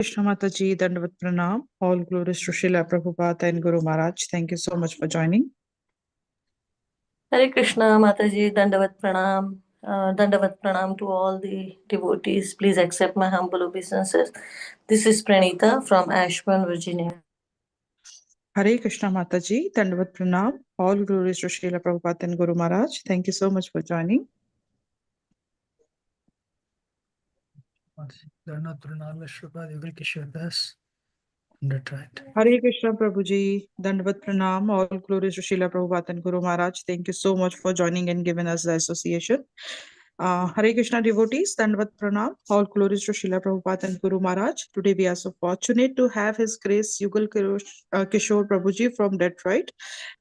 Krishna Mataji, Dandavat Pranam. All glories to Srila Prabhupada and Guru Maharaj. Thank you so much for joining. Hare Krishna, Mataji, Dandavat Pranam. Dandavat Pranam to all the devotees. Please accept my humble obeisances. This is Pranita from Ashburn, Virginia. Hare Krishna Mataji, Dandavat Pranam. All glories to Srila Prabhupada and Guru Maharaj. Thank you so much for joining. Dandavat Pranam, Srimad Everydaychant Das. That's right. Hare Krishna Prabhuji, Dandavat Pranam. All glories to Srila Prabhupada and Guru Maharaj. Thank you so much for joining and giving us the association. Hare Krishna devotees, Dandavat Pranam. All glories to Srila Prabhupada and Guru Maharaj. Today we are so fortunate to have His Grace Yugal Kishore Prabhuji from Detroit.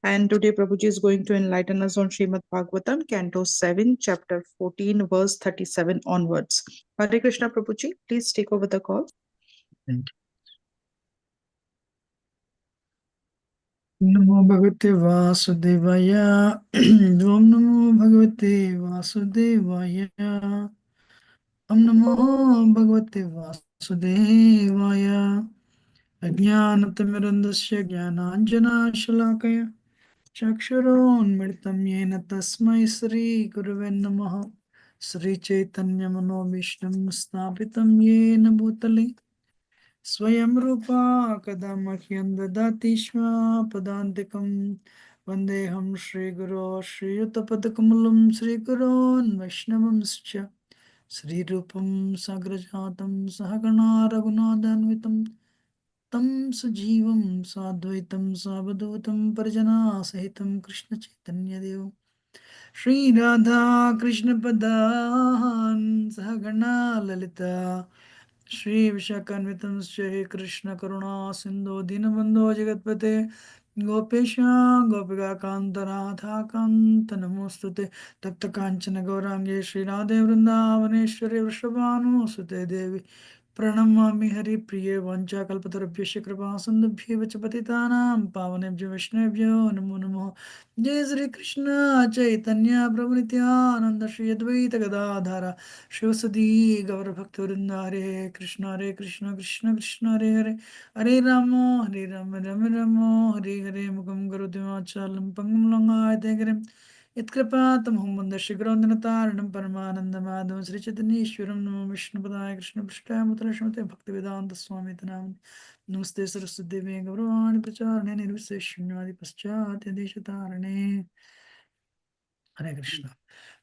And today Prabhuji is going to enlighten us on Srimad Bhagvatam, Canto 7, Chapter 14, verse 37 onwards. Hare Krishna Prabhuji, please take over the call. Thank you. Namo Bhagavate Vasudevaya. Om Namo Bhagavate Vasudevaya. Om Namo Bhagavate Vasudevaya. Ajnanatamidandasya Jnananjana Shalakaya. Chakshuronmritam yena tasmai Sri Gurave Namaha. Sri Chaitanya Manobhishtam Sthapitam yena Bhutale. Swayam Rupa Kadamahyam Dadati Shva Padantikam Vandeham Shri Guru Shri Yutapadakamulum Shri Gurun Vaishnavamscha Shri Rupam Sagrajatam Sahagana Raghunadanvitam Tam Sajivam Sadvaitam Savadhutam Parjana Sahitam Krishna Chaitanya Dev Shri Radha Krishna Padan Sahagana Lalita Shri Vishakanvitam Shri Krishna Karuna Sindhu Dinabandho Jagatpate Gopesha Gopika Kanta Radha Kanta Namostute Tapta Kanchana Gaurange Shri Radhe Vrindavaneshwari Vrishabhanu Sute Devi Pranamami Hari Priye Vancha Kalpatarabhyasya Kripa Sandabhya Vachapatitanam Pavanebhyo Vishnebhyo Namo Namo Jai Shri Krishna Chaitanya Prabhu Nityananda Shri Advaita Gadadhara Shivasadi Gaura Bhaktivinoda Hare Krishna Krishna Krishna Hare Hare Hare Rama Rama Hare Hare Mukam Garudimachalam Pangam Langai Degarim Itkripatam Humanda Shigrandanatarnam Paramananda Madham Sri Chaitanyeshwaram Namo Vishnu Padaya Krishna Prashtaya Mutrashmate Bhaktivedanta Swami Tanam Namaste Saraswati Devi Gauravani Pracharane Nirviseshunyadi Paschati Deshatarane. Hare Krishna.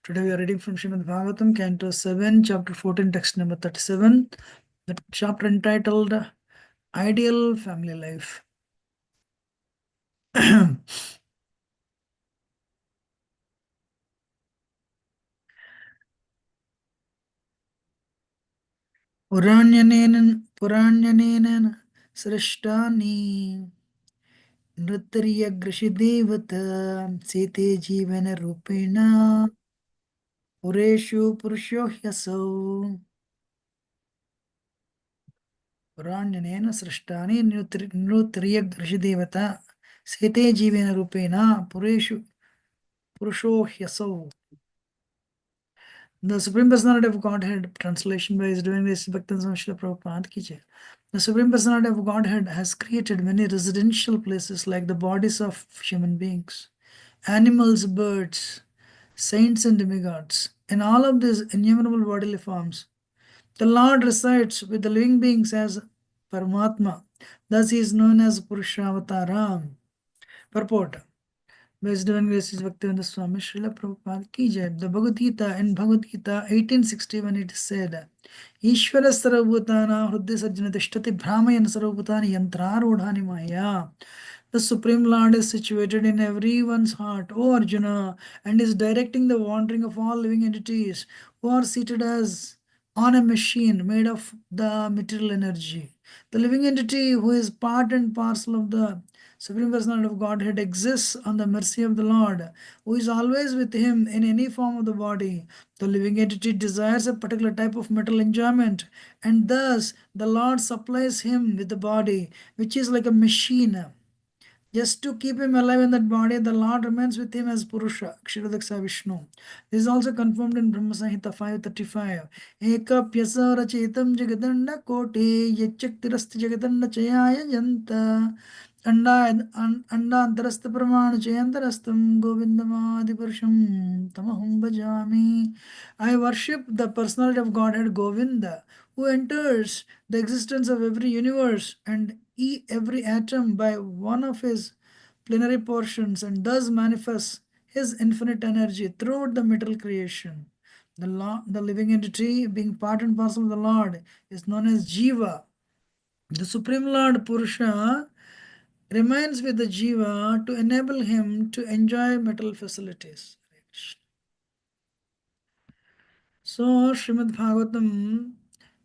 Today we are reading from Srimad Bhagavatam, Canto 7, Chapter 14, text number 37. The chapter entitled Ideal Family Life. Puranyanena Srashtani Nritarya Grishidevata Sete Jivana Rupena Pureshu Purusho Hyasau Puranyanena Srashtani Nritarya Grishidevata Sete Jivana Rupena Pureshu Purusho Hyasau. The Supreme Personality of Godhead, translation by His Divine Grace Bhaktivinoda Swami Srila Prabhupada ki jai. The Supreme Personality of Godhead has created many residential places like the bodies of human beings, animals, birds, saints and demigods. In all of these innumerable bodily forms, the Lord resides with the living beings as Paramatma. Thus he is known as Purushavatara. Purport. By His Divine Grace Bhaktivinoda Swami Srila Prabhupada ki jai. The Bhagavad Gita, in Bhagavad Gita 1861 it is said, Ishvara sarvabhutana hridya sarjana tishtati brahmayan sarvabhutani yantrarudhani maya. The Supreme Lord is situated in everyone's heart, O Arjuna, and is directing the wandering of all living entities who are seated as on a machine made of the material energy. The living entity who is part and parcel of the Supreme Personality of Godhead exists on the mercy of the Lord, who is always with him in any form of the body. The living entity desires a particular type of material enjoyment, and thus the Lord supplies him with the body, which is like a machine. Just to keep him alive in that body, the Lord remains with him as Purusha, Kshirodaksa Vishnu. This is also confirmed in Brahma Samhita 535. Ekapyasa rachetam jagadanda kote yachaktirasti jagadanda chayaya janta. Andantarastha pramana chayantarastam govindamadi purusham tamahum bhajami. I worship the personality of Godhead Govinda, who enters the existence of every universe and every atom by one of his plenary portions and thus manifests his infinite energy throughout the material creation. The living entity, being part and parcel of the Lord, is known as Jiva. The Supreme Lord Purusha remains with the Jiva to enable him to enjoy material facilities. So, Srimad Bhagavatam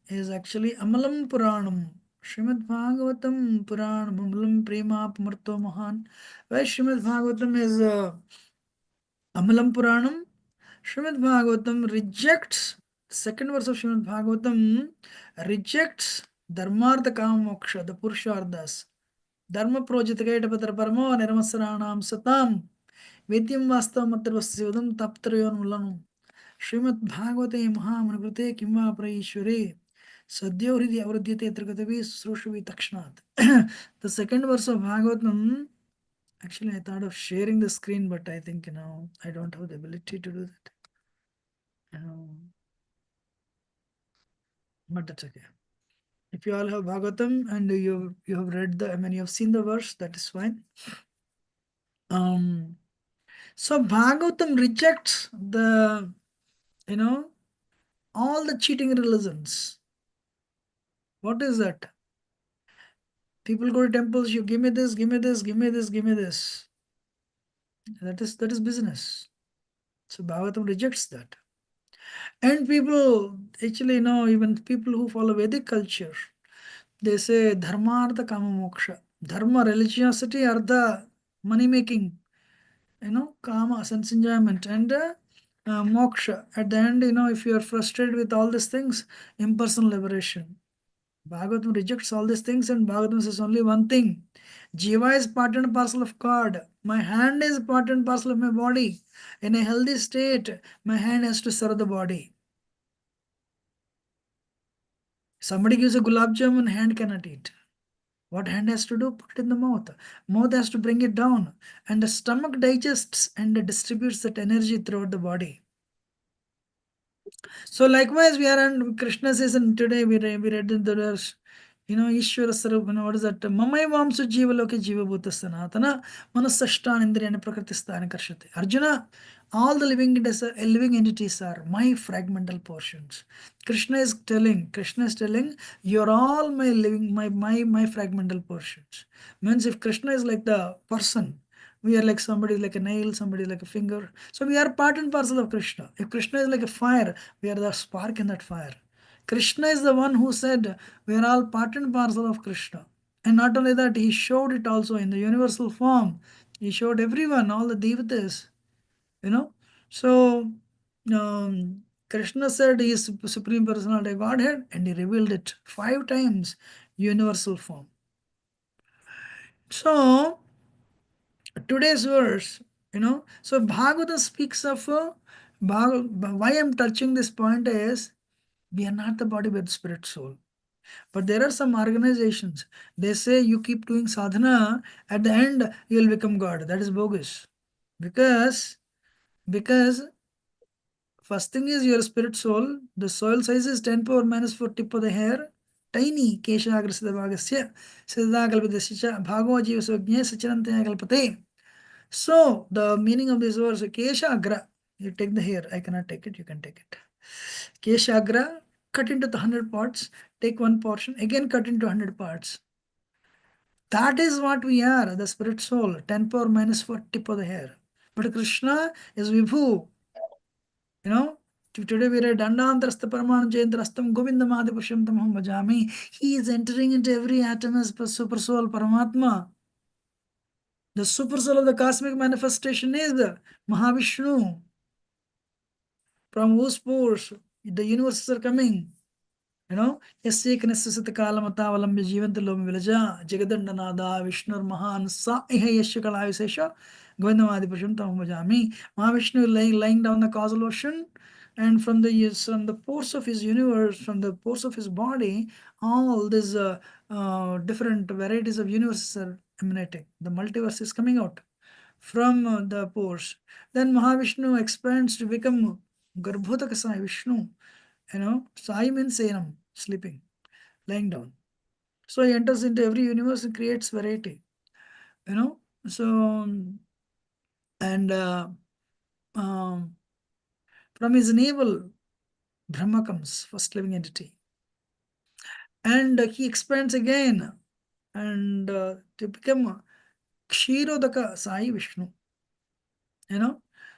is actually Amalam Puranam. Srimad Bhagavatam Puranam, Amalam Prema Pamarto Mahan. Why Srimad Bhagavatam is Amalam Puranam? Srimad Bhagavatam rejects, the second verse of Srimad Bhagavatam rejects Dharmartha Kama Moksha, the Purusharthas. Dharma Projitakaita Patra Paramo Nirmasaranam Satam Vidyam Vastavam Matrvasivadam Taptrayon Mulanam. Srimad Bhagavate Mahamanakrute Kimva Praishware Sadhyo Hridi Avradyate Trikatavi Susrushvi Takshnat. The second verse of Bhagavatam, actually I thought of sharing the screen, but I think I don't have the ability to do that. But that's okay. If you all have Bhagavatam and you have read you have seen the verse, that is fine. So Bhagavatam rejects all the cheating religions. What is that? People go to temples, you give me this, give me this, give me this, give me this. That is business. So Bhagavatam rejects that. And people, actually, even people who follow Vedic culture, they say dharma, artha, kama, moksha. Dharma, religiosity, artha, money making, kama, sense enjoyment, and moksha. At the end, if you are frustrated with all these things, impersonal liberation. Bhagavatam rejects all these things, and Bhagavatam says only one thing. Jiva is part and parcel of God. My hand is part and parcel of my body. In a healthy state, my hand has to serve the body. Somebody gives a gulab jamun, hand cannot eat. What hand has to do? Put it in the mouth. Mouth has to bring it down. And the stomach digests and distributes that energy throughout the body. So likewise, we are on Krishna says, and today we read in the verse, Ishvara Sarup, what is that? Mamai Vamsu Jivaloke Jiva Bhuta Sanatana, Manasashtan Indriyana Prakritistana Karshate. Arjuna, all the living entities are my fragmental portions. Krishna is telling, you're all my fragmental portions. Means if Krishna is like the person, we are like somebody like a nail, somebody like a finger. So we are part and parcel of Krishna. If Krishna is like a fire, we are the spark in that fire. Krishna is the one who said we are all part and parcel of Krishna. And not only that, he showed it also in the universal form. He showed everyone, all the devatas. So Krishna said he is Supreme Personality of Godhead, and he revealed it 5 times, universal form. So today's verse, so Bhagavatam speaks of why I'm touching this point is we are not the body but the spirit soul. But there are some organizations, they say you keep doing sadhana, at the end you will become God. That is bogus. Because first thing is your spirit soul, the soil size is 10 power minus 4 tip of the hair, tiny. Kesha agrasida bhagasya siddha kalpadasya bhagava jiva svajnya sacharantaya kalpate. So the meaning of this verse, Kesha Agra, you take the hair, I cannot take it, you can take it. Kesha Agra, cut into the 100 parts, take one portion, again cut into 100 parts. That is what we are, the spirit soul, 10 power minus 4 tip of the hair. But Krishna is Vibhu. Today we read Dandantrastha Paraman Jayantrastam Govindamadi Pusham Tamaham Bhajami. He is entering into every atom as super soul Paramatma. The super soul of the cosmic manifestation is Mahavishnu, from whose pores the universes are coming. यस्य कनस्य कालमतावलम्ब्य जीवन्तलोम विलजा जगदण्डनादा विष्णुर्महान् सा इह यस्य कलाविशेष Govindamadipurusham tam bhajami. Mahavishnu lying down the causal ocean, and from the pores of his universe, from the pores of his body, all these different varieties of universes are emanating. The multiverse is coming out from the pores. Then Mahavishnu expands to become Garbhodaka Sai Vishnu. Sai means Senam, sleeping, lying down. So he enters into every universe and creates variety. So and from his navel, Brahma comes, first living entity. And he expands again and to become Kshirodaka Sai Vishnu.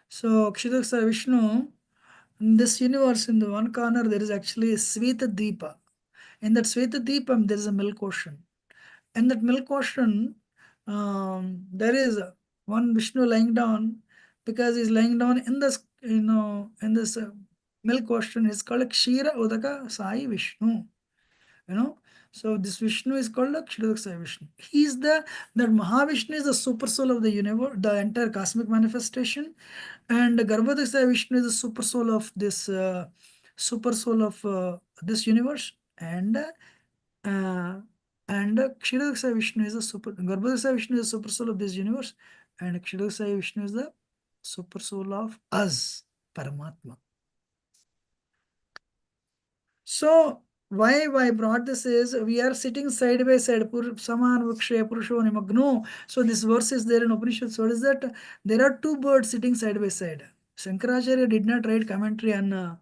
So Kshirodaka Sai Vishnu, in this universe, in the one corner, there is actually a Sveta Deepa. In that Sveta Deepam, there is a milk ocean. In that milk ocean, there is one Vishnu lying down, because he's lying down in this, in this milk ocean. It's called Kshira Udaka Sai Vishnu. So this Vishnu is called Kshira Sai Vishnu. That Mahavishnu is the super soul of the universe, the entire cosmic manifestation, and Garbhodaka Sai Vishnu is the super soul of this universe, and Kshirodaka Sai Vishnu is the Garbhodaka Sai Vishnu is the super soul of this universe, and Kshirodaka Sai Vishnu is the super soul of us, Paramatma. So why I brought this is, we are sitting side by side, Saman Vakshe Purusho Nimagno. So this verse is there in Upanishads. What is that? There are two birds sitting side by side. Shankaracharya did not write commentary on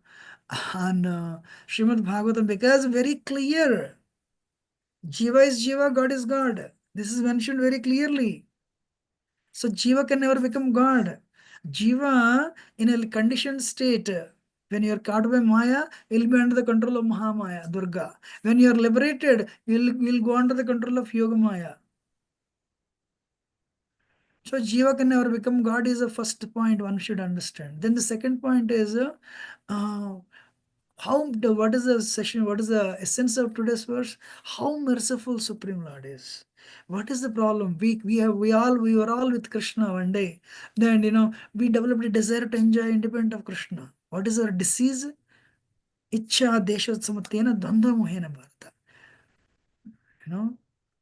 Srimad Bhagavatam, because very clear. Jiva is Jiva, God is God. This is mentioned very clearly. So Jiva can never become God. Jiva in a conditioned state, when you are caught by Maya, you will be under the control of Mahamaya, Durga. When you are liberated, you will go under the control of Yoga Maya. So Jiva can never become God is the first point one should understand. Then the second point is, what is the session, what is the essence of today's verse? How merciful Supreme Lord is. What is the problem? We were all with Krishna one day. Then we developed a desire to enjoy independent of Krishna. What is our disease? Ichcha Deshotsamatena Dvandva Mohena Bharata.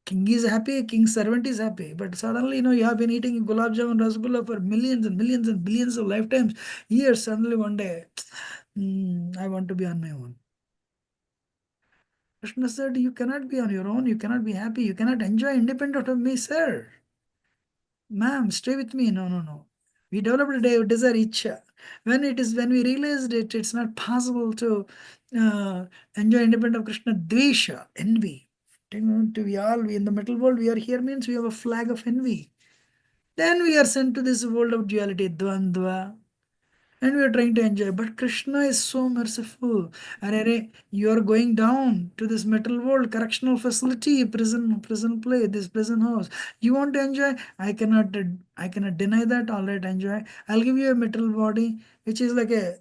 King is happy, king's servant is happy. But suddenly, you have been eating gulab jamun, rasgulla for millions and millions and billions of lifetimes, years. Suddenly one day, I want to be on my own. Krishna said, you cannot be on your own, you cannot be happy, you cannot enjoy independent of me, sir. Ma'am, stay with me. No. We developed a desire ichcha. When we realized it's not possible to enjoy independent of Krishna, dvesha, envy. We in the metal world, we are here means we have a flag of envy. Then we are sent to this world of duality, dvandva, and we are trying to enjoy. But Krishna is so merciful. You are going down to this metal world, correctional facility, prison play, this prison house. You want to enjoy? I cannot deny that. All right, enjoy. I'll give you a metal body, which is like a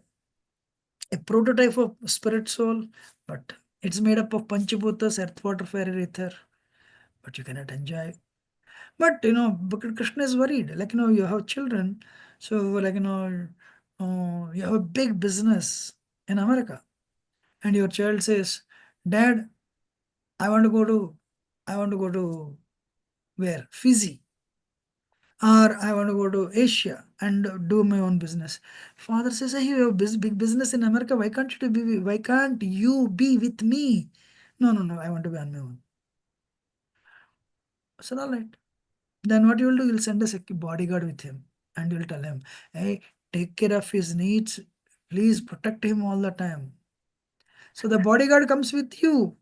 prototype of spirit soul, but it's made up of Panchabhutas, earth, water, fire, ether. But you cannot enjoy. But because Krishna is worried. Like you have children, so like you have a big business in America, and your child says, "Dad, I want to go to where? Fiji, or I want to go to Asia and do my own business." Father says, "Hey, you have big business in America. Why can't you be with me?" No. I want to be on my own. So all right. Then what you will do? You'll send a bodyguard with him, and you'll tell him, "Hey, take care of his needs. Please protect him all the time." So the bodyguard comes with you.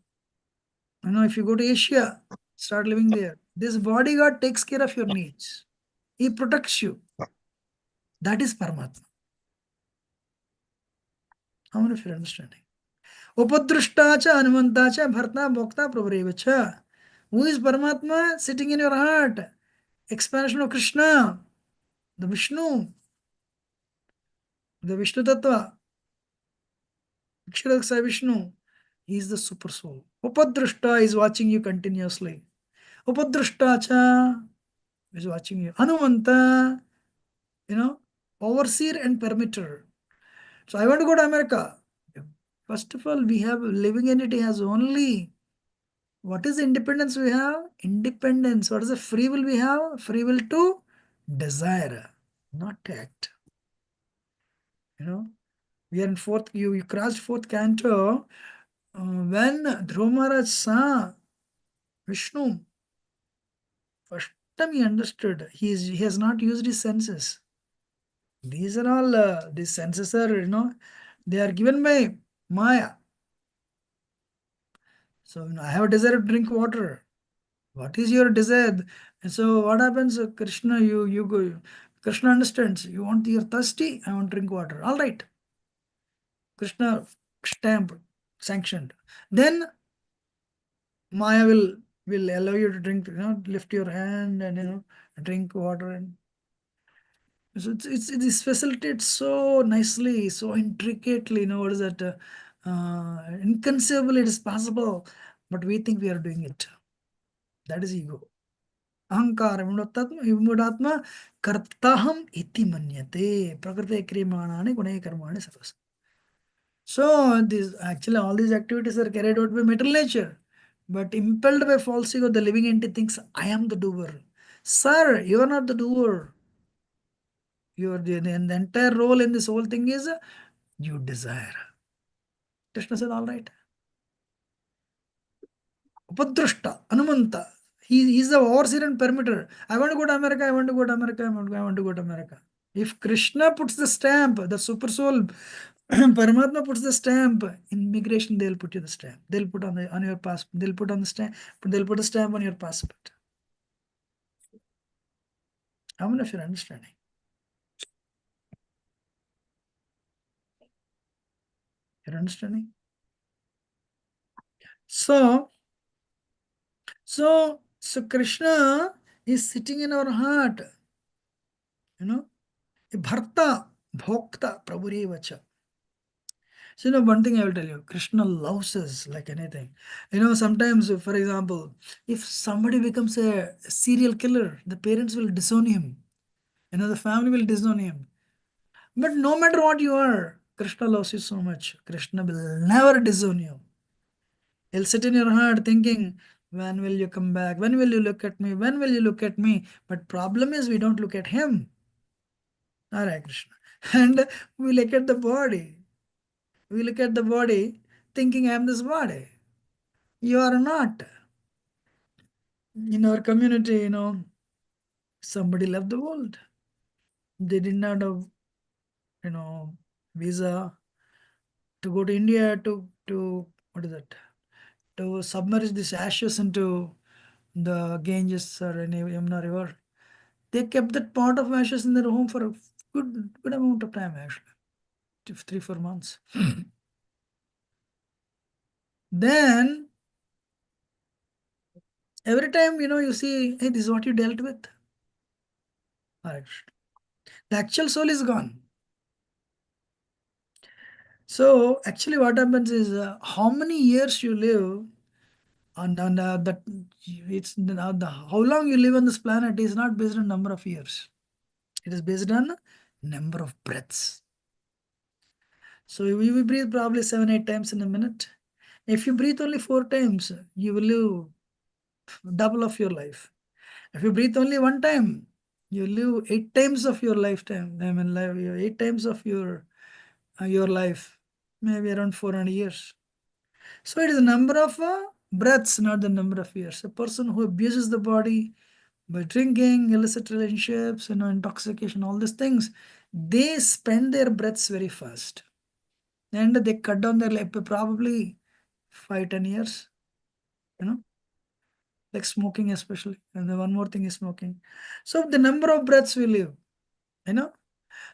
If you go to Asia, start living there. This bodyguard takes care of your needs. He protects you. That is Paramatma. How many of you are understanding? Upadrushtacha Hanumantacha Bharta Bhokta Prabhurevacha. Who is Paramatma? Sitting in your heart. Expansion of Krishna. The Vishnu. The Vishnu Tattva. Kshirodaka Sai Vishnu. He is the super soul. Upadrashta is watching you continuously. Upadrashta cha is watching you. Hanumanta, overseer and permitter. So I want to go to America. First of all, we have living entity has only, what is the independence we have? Independence. What is the free will we have? Free will to desire, not to act. We are in fourth, you crossed fourth canto. When Dhruva Maharaj saw Vishnu, first time he understood, he has not used his senses. These are all, these senses are, they are given by Maya. So, I have a desire to drink water. What is your desire? And so what happens? Krishna, you go. Krishna understands. You're thirsty. I want to drink water. All right. Krishna stamp sanctioned. Then Maya will allow you to drink. Lift your hand and drink water. And so it is facilitated so nicely, so intricately. What is that? Inconceivable. It is possible, but we think we are doing it. That is ego. Ahankara, vimudatma kartaham iti manyate. Prakriti kriyamani gunai karmani sarvas. So actually all these activities are carried out by material nature. But impelled by false ego, the living entity thinks, I am the doer. Sir, you are not the doer. The entire role in this whole thing is you desire. Krishna said, all right. Upadrashta, Anumanta. He is the overseer and permitter. I want to go to America, I want to go to America, I want to go to America. If Krishna puts the stamp, the super soul, Paramatma puts the stamp, in immigration they'll put you the stamp. They'll put on your passport. They'll put on the stamp. They'll put a stamp on your passport. How many of you are understanding? You're understanding? So Krishna is sitting in our heart. Bharta, Bhokta, Prabhurevacha. So, one thing I will tell you, Krishna loves us like anything. Sometimes, for example, if somebody becomes a serial killer, the parents will disown him. The family will disown him. But no matter what you are, Krishna loves you so much. Krishna will never disown you. He'll sit in your heart thinking, when will you come back? When will you look at me? When will you look at me? But problem is we don't look at him. Hare Krishna. And we look at the body. We look at the body thinking I am this body. You are not. In our community, somebody left the world. They did not have, visa to go to India to what is that? To submerge these ashes into the Ganges or any Yamuna river. They kept that pot of ashes in their home for a good amount of time, actually, 3-4 months. Then every time you see, hey, this is what you dealt with. Alright. The actual soul is gone. So actually, what happens is how many years you live, and that it's how long you live on this planet is not based on number of years. It is based on number of breaths. So we will breathe probably 7-8 times in a minute. If you breathe only 4 times, you will live double of your life. If you breathe only 1 time, you live 8 times of your lifetime. 8 times of your life, maybe around 400 years. So it is the number of breaths, not the number of years. A person who abuses the body by drinking, illicit relationships, intoxication, all these things, they spend their breaths very fast. And they cut down their life probably 5-10 years. Like smoking especially. And the one more thing is smoking. So the number of breaths we live,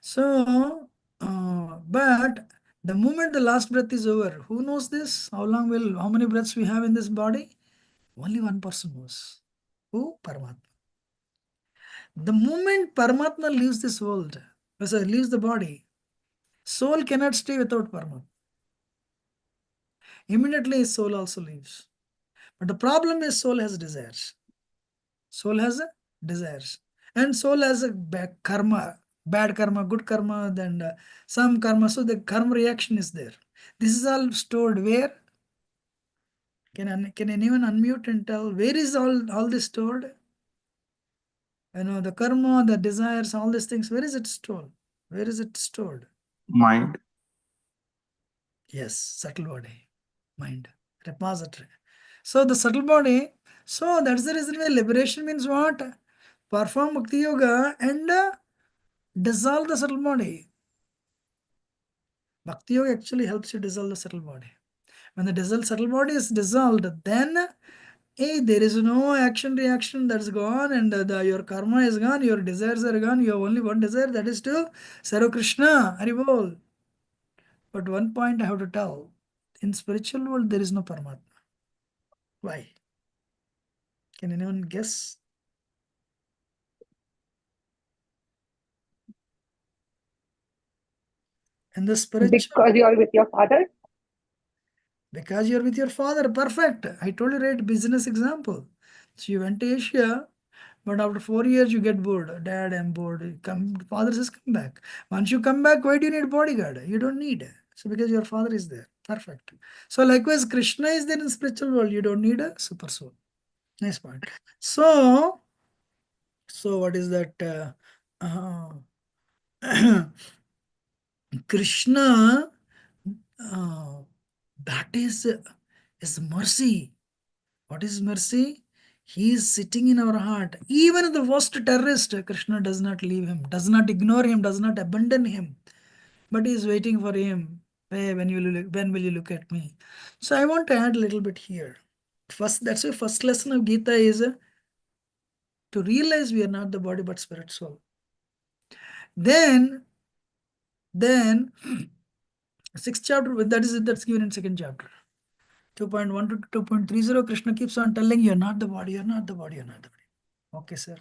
So, but the moment the last breath is over, who knows this? How many breaths we have in this body? Only one person knows. Who? Paramatma. The moment Paramatma leaves this world, leaves the body, soul cannot stay without Paramatma. immediately his soul also leaves. But the problem is soul has desires. Soul has desires. And soul has a bad karma, good karma, then some karma. So the karma reaction is there. This is all stored where? Can anyone unmute and tell where is all this stored? The karma, the desires, all these things, where is it stored? Where is it stored? Mind. Yes, subtle body, mind, repository. So the subtle body, so that's the reason why liberation means what? Perform Bhakti Yoga and dissolve the subtle body. Bhakti Yoga actually helps you dissolve the subtle body. When the subtle body is dissolved, then there is no action reaction that's gone, and your karma is gone, your desires are gone. You have only one desire, that is to serve Krishna. Haribol. But one point I have to tell: in spiritual world there is no Paramatma. Why? Can anyone guess? In the spiritual, Because you are with your father. because you're with your father. Perfect. I told you, right? Business example. So you went to Asia, but after 4 years you get bored. Dad, I'm bored. Father says, come back. Once you come back, why do you need bodyguard? You don't need. So because your father is there. Perfect. So likewise, Krishna is there in spiritual world. You don't need a super soul. Nice point. So what is that? Krishna, that is mercy. What is mercy? He is sitting in our heart. Even the worst terrorist, Krishna does not leave him, does not ignore him, does not abandon him, but he is waiting for him. Hey, when will you look at me? So I want to add a little bit here. First, that's why first lesson of Gita is to realize we are not the body but spirit soul. Then sixth chapter, that's given in second chapter. 2.1 to 2.30, Krishna keeps on telling you're not the body, you're not the body, you're not the body. Okay, sir.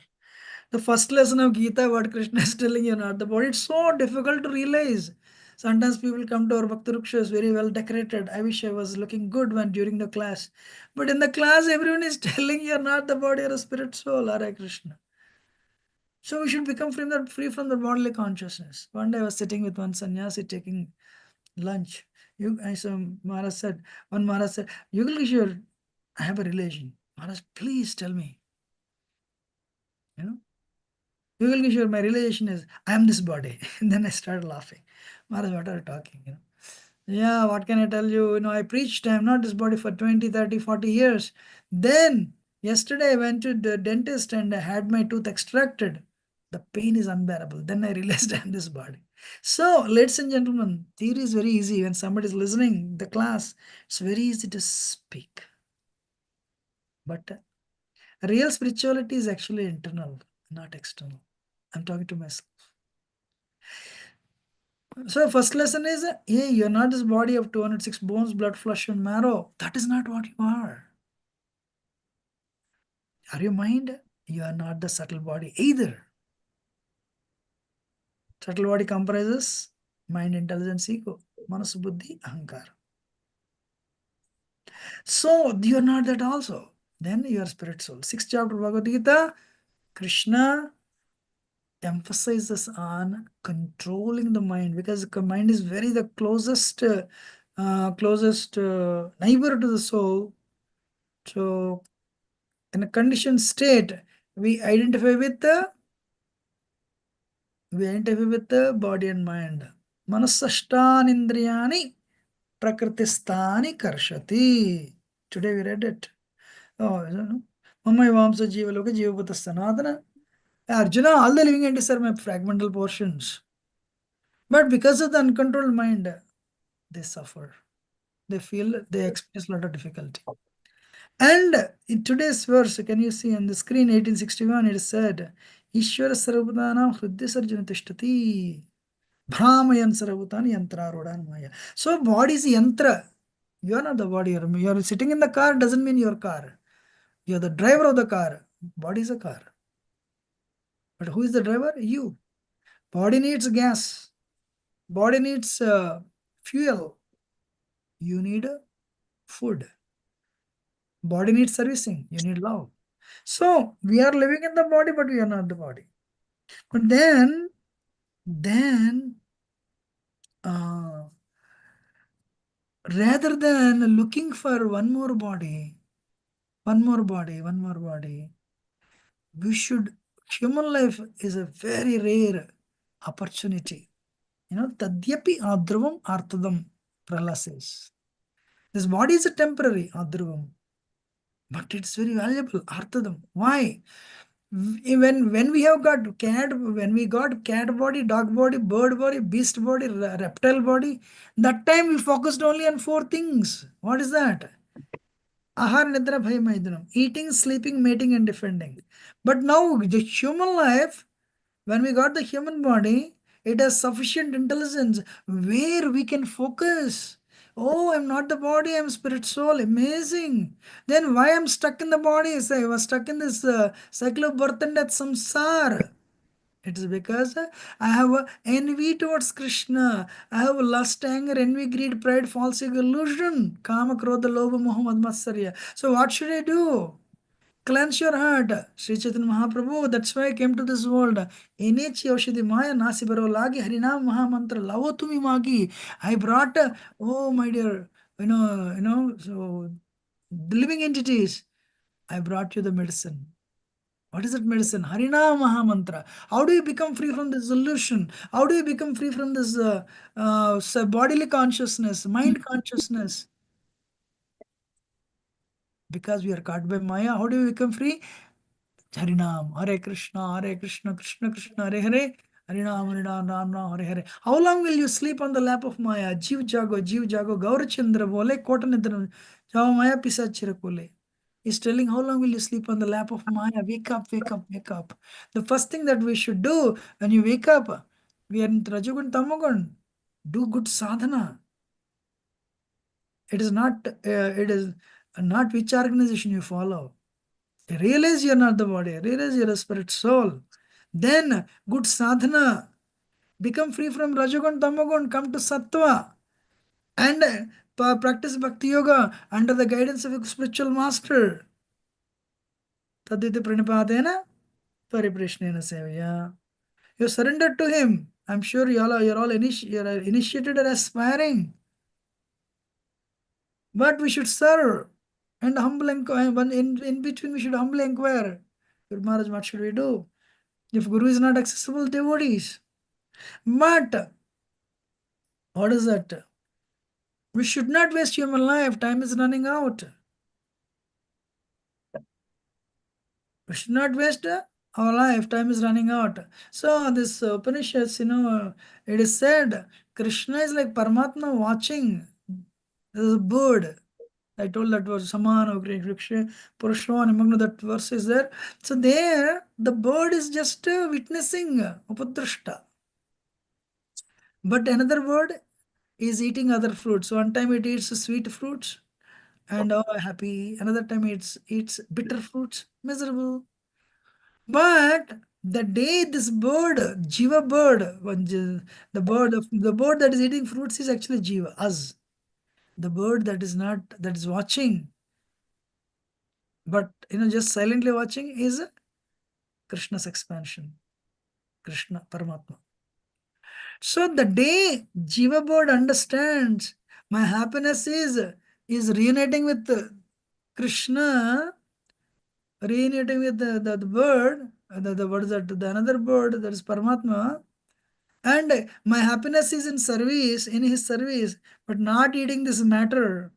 The first lesson of Gita, what Krishna is telling you're not the body, it's so difficult to realize. Sometimes people come to our Bhakti Rukshas very well decorated. I wish I was looking good during the class. But in the class, everyone is telling you're not the body, you're a spirit soul, Hare Krishna. So we should become free from the bodily consciousness. One day I was sitting with one sannyasi taking lunch. Maharaj said, Yugal Kishore, I have a relation. Maharaj, please tell me. Yugal Kishore, my relation is, I am this body. And then I started laughing. Maharaj, what are you talking? Yeah, what can I tell you? I preached, I am not this body for 20, 30, 40 years. Then, yesterday I went to the dentist and I had my tooth extracted. The pain is unbearable. Then I realized I am this body. So, ladies and gentlemen, theory is very easy. When somebody is listening the class, it's very easy to speak. But real spirituality is actually internal, not external. I'm talking to myself. So first lesson is, hey, you're not this body of 206 bones, blood, flesh, and marrow. That is not what you are. Are you mind? You are not the subtle body either. Subtle body comprises mind, intelligence, ego, manas, buddhi, ahankar. So you are not that also. Then you are spirit soul. Sixth chapter Bhagavad Gita, Krishna emphasizes on controlling the mind, because the mind is the closest neighbor to the soul. So in a conditioned state, we identify with the body and mind. Manasashtanindriyani prakritistani karshati. Today we read it. Mamma Vamsa Jiva Loka Jiva Bhuta Sanatana. Arjuna, all the living entities are my fragmental portions. But because of the uncontrolled mind, they suffer. They experience a lot of difficulty. And in today's verse, can you see on the screen, 1861, it is said, Ishvara Sarvabhutanam Hridya Sarjana Tishtati Brahmayan Sarvabhutani Yantrarodhan Maya. So body is yantra. You are not the body. You are sitting in the car doesn't mean your car. You are the driver of the car. Body is a car. But who is the driver? You. Body needs gas. Body needs fuel. You need food. Body needs servicing. You need love. So we are living in the body, but we are not the body. But then, uh, rather than looking for one more body, we should. Human life is a very rare opportunity. Tadyapi adruvam artadam, Prahlad says. This body is a temporary adruvam, but it's very valuable. Artadam. Why? When we have got when we got cat body, dog body, bird body, beast body, reptile body, that time we focused only on 4 things. What is that? Ahar, nidra, bhaya, maidunam. Eating, sleeping, mating, and defending. But now the human life, when we got the human body, it has sufficient intelligence where we can focus. Oh, I'm not the body, I'm spirit soul. Amazing. Then why I'm stuck in the body? I was stuck in this cycle of birth and death, samsara. It is because I have a envy towards Krishna. I have lust, anger, envy, greed, pride, false illusion. Kama, krodha, lobha, moha, mad, matsarya. So what should I do? Cleanse your heart. Sri Chaitanya Mahaprabhu, that's why I came to this world. Enechi Aushadhi Maya Nasi Baro Lagi Harinam Mahamantra Lavo Tumi Magi. I brought, oh my dear, so the living entities, I brought you the medicine. What is that medicine? Harinam Mahamantra. How do you become free from this illusion? How do you become free from this bodily consciousness, mind consciousness? Because we are caught by Maya. How do we become free? Harinam, Hare Krishna, Krishna Krishna, Hare Hare, Harinam, Harinam, Ram Ram, Hare Hare. How long will you sleep on the lap of Maya? Jiv Jago, Gaurachandra bole, Kota Nidra, Java Maya Pisachira Kole. He's telling how long will you sleep on the lap of Maya? Wake up, wake up, wake up. The first thing that we should do when you wake up, we are in Rajagun Tamagun, do good sadhana. It is not which organization you follow. Realize you're not the body. Realize you're a spirit soul. Then good sadhana. Become free from Rajagun, Tamagun. Come to Sattva. And practice Bhakti Yoga under the guidance of a spiritual master. Tadviti Pranipadena Pariprashnena Sevaya. You surrender to him. I'm sure you're all initiated and aspiring. But we should serve and humble inquire. In between, we should humbly inquire. Guru Maharaj, what should we do? If Guru is not accessible, devotees. But what is that? We should not waste human life. Time is running out. We should not waste our life. Time is running out. So this Upanishads, it is said Krishna is like Paramatma watching. There's a bird. I told that was Samana Purushavana Magna, that verse is there. So there, the bird is just witnessing Upadrashta. But another bird is eating other fruits. One time it eats sweet fruits and happy. Another time it eats bitter fruits, miserable. But the day this bird, Jiva bird, the bird that is eating fruits is actually Jiva, us. The bird that is watching, but just silently watching is Krishna's expansion, Krishna, Paramatma. So the day Jiva bird understands my happiness is reuniting with Krishna, reuniting with the bird, what is that? The another bird, that is Paramatma, and my happiness is in his service, but not eating this matter,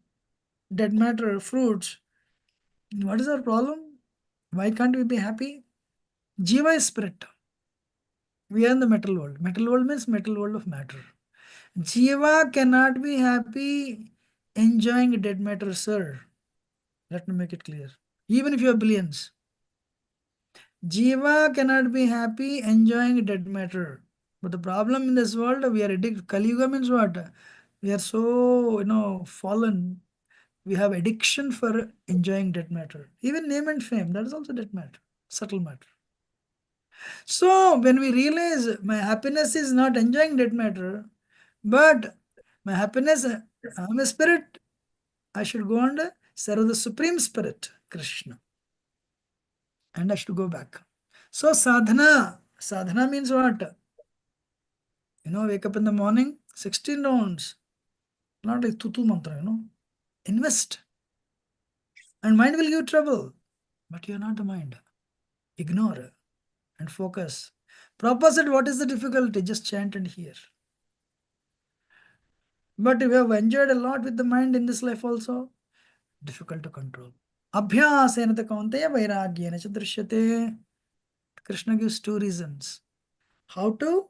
dead matter, fruits. What is our problem? Why can't we be happy? Jiva is spirit. We are in the metal world. Metal world means metal world of matter. Jiva cannot be happy enjoying dead matter, sir. Let me make it clear. Even if you have billions, Jiva cannot be happy enjoying dead matter. But the problem in this world, we are addicted. Kali Yuga means what? We are so, fallen. We have addiction for enjoying dead matter. Even name and fame, that is also dead matter, subtle matter. So when we realize my happiness is not enjoying dead matter, but my happiness, I'm a spirit, I should go and serve the Supreme Spirit, Krishna. And I should go back. So sadhana means what? Wake up in the morning, 16 rounds. Not like tutu mantra, Invest. And mind will give you trouble. But you're not the mind. Ignore and focus. Prabhupada said, what is the difficulty? Just chant and hear. But we have enjoyed a lot with the mind in this life also. Difficult to control. Abhyasena kaunteya vairagyena cha drishyate. Krishna gives two reasons. How to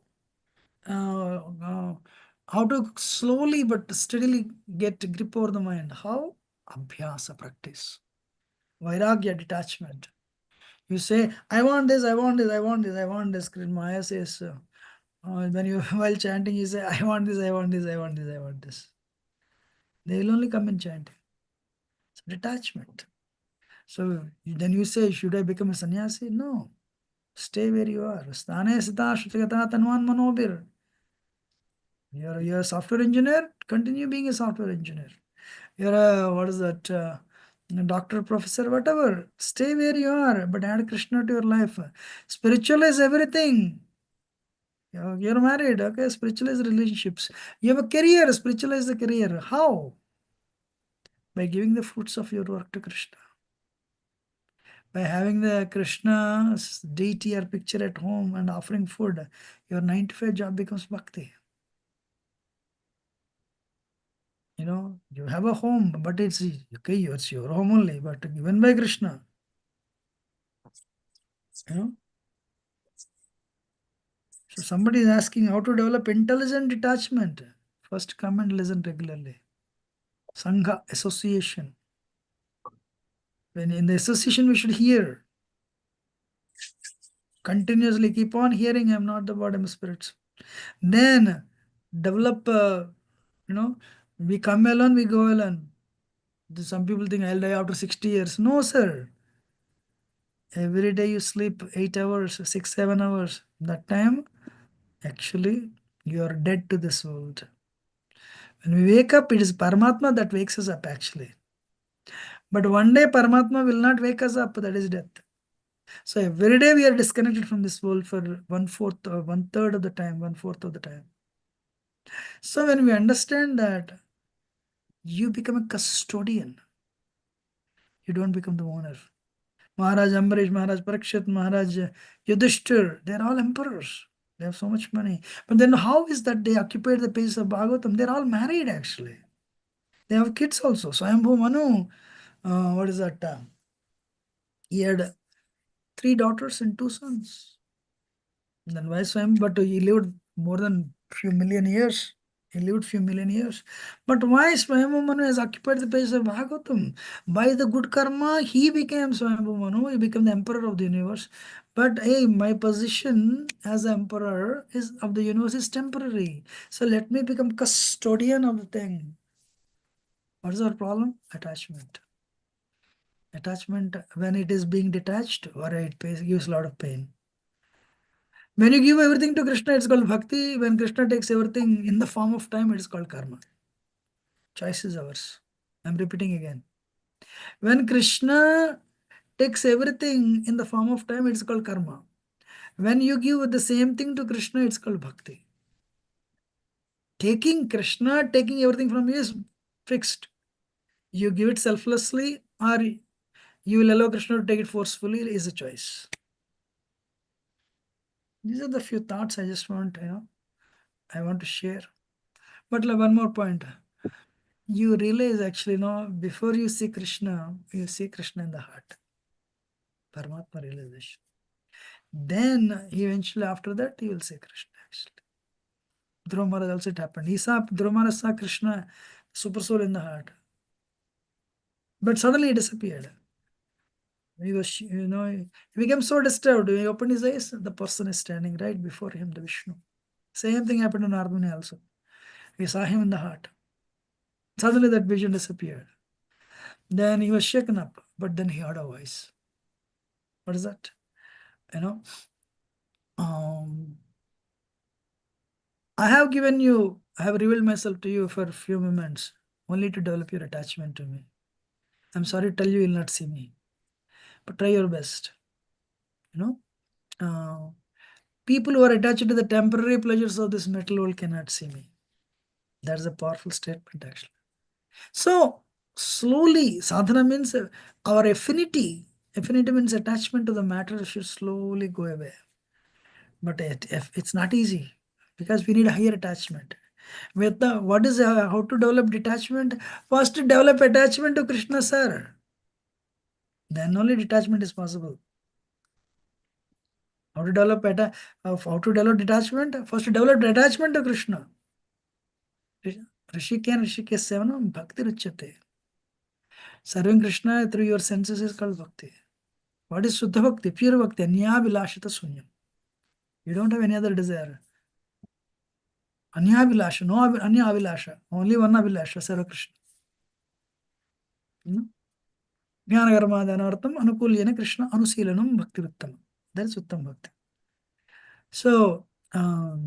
slowly but steadily get grip over the mind. How? Abhyasa, practice. Vairagya, detachment. You say, I want this, I want this, I want this, I want this. Maya says, when you while chanting, you say, I want this, I want this, I want this, I want this. They will only come in chanting. It's detachment. So then you say, should I become a sannyasi? No. Stay where you are. Sthane sita shrutigata tanvan manobir. You're a software engineer, continue being a software engineer. You're a, doctor, professor, whatever. Stay where you are, but add Krishna to your life. Spiritualize everything. You're married, okay? Spiritualize relationships. You have a career, spiritualize the career. How? By giving the fruits of your work to Krishna. By having the Krishna deity or picture at home and offering food, your 9 to 5 job becomes bhakti. You have a home, but it's okay, it's your home only, but given by Krishna. So somebody is asking how to develop intelligent detachment. First, come and listen regularly. Sangha, association. When in the association, we should hear. Continuously keep on hearing, I'm not the body, I'm spirit. Then develop, we come alone, we go alone. Some people think I'll die after 60 years. No, sir. Every day you sleep 8 hours, 6, 7 hours. That time, actually, you are dead to this world. When we wake up, it is Paramatma that wakes us up, actually. But one day, Paramatma will not wake us up, that is death. So every day we are disconnected from this world for 1/4 or 1/3 of the time, 1/4 of the time. So when we understand that, you become a custodian. You don't become the owner. Maharaj Ambarish, Maharaj Parikshit, Maharaj Yudhishthir, they're all emperors. They have so much money. But then how is that they occupied the pages of Bhagavatam? They're all married, actually. They have kids also. Swayambhu Manu, what is that? He had 3 daughters and 2 sons. And then why Swayambhu? But he lived more than few million years. He lived few million years. But why Swayambhu Manu has occupied the pages of Bhagavatam? By the good karma, he became Swayambhu Manu. He became the emperor of the universe. But hey, my position as emperor of the universe is temporary. So let me become custodian of the thing. What is our problem? Attachment. Attachment, when it is being detached, or it gives a lot of pain. When you give everything to Krishna, it's called bhakti. When Krishna takes everything in the form of time, it is called karma. Choice is ours. I'm repeating again. When Krishna takes everything in the form of time, it's called karma. When you give the same thing to Krishna, it's called bhakti. Taking Krishna, taking everything from you is fixed. You give it selflessly, or you will allow Krishna to take it forcefully, is a choice. These are the few thoughts I just want, I want to share. But one more point. You realize actually, before you see Krishna in the heart. Paramatma realization. Then eventually after that, you will see Krishna actually. Dhruva Maharaj also it happened. Dhruva Maharaj saw Krishna, super soul in the heart. But suddenly he disappeared. He was, he became so disturbed. When he opened his eyes, the person is standing right before him, the Vishnu. Same thing happened to Narmuni also. We saw him in the heart. Suddenly that vision disappeared. Then he was shaken up, but then he heard a voice. What is that? I have revealed myself to you for a few moments. only to develop your attachment to me. I'm sorry to tell you, you will not see me. But try your best. People who are attached to the temporary pleasures of this metal world cannot see me. That's a powerful statement, actually. So, slowly, sadhana means our affinity. Affinity means attachment to the matter should slowly go away. But it's not easy because we need a higher attachment. What is how to develop detachment? First, develop attachment to Krishna, sir. Then only detachment is possible. How to develop detachment? First, develop attachment to Krishna. Rishikesh Sevanam Bhakti Ruchyate. Serving Krishna through your senses is called bhakti. What is Suddha Bhakti? Pure Bhakti. Anya Vilashita Sunyam. You don't have any other desire. Anya Vilasha. No Anya Vilasha. Only one Vilasha. Serve Krishna. Jnanagarmadhanartham Anukulyana Krishna Anusilanam Bhakti Vittam. That is Uttam Bhakti. So, I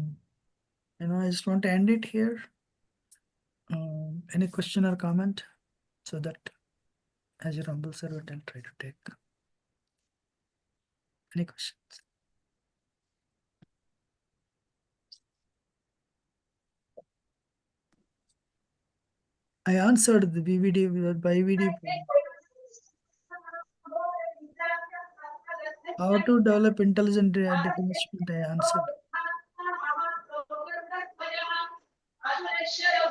just want to end it here. Any question or comment? So that as your humble servant, I'll try to take. Any questions? I answered the BVD by VD. How to develop intelligent detachment, I answered.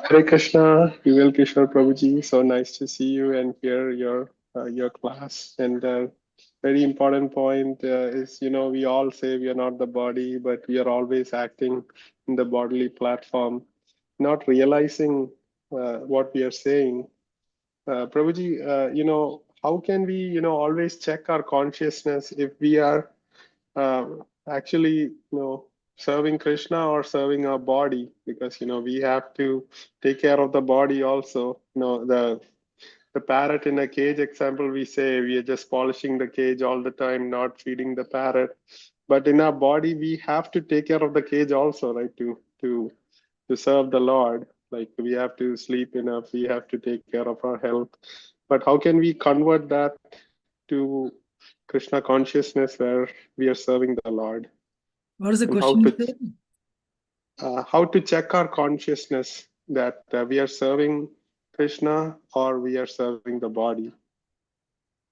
Hare Krishna, Yuval Kishore Prabhuji. So nice to see you and hear your class. And very important point is, we all say we are not the body, but we are always acting in the bodily platform, not realizing what we are saying. Prabhuji, how can we, always check our consciousness if we are actually, serving Krishna or serving our body? Because, we have to take care of the body also. The parrot in a cage example, we say we are just polishing the cage all the time, not feeding the parrot. But in our body, we have to take care of the cage also, right? To serve the Lord. Like we have to sleep enough, we have to take care of our health. But how can we convert that to Krishna consciousness where we are serving the Lord? What is the And question? how to check our consciousness that we are serving Krishna or we are serving the body?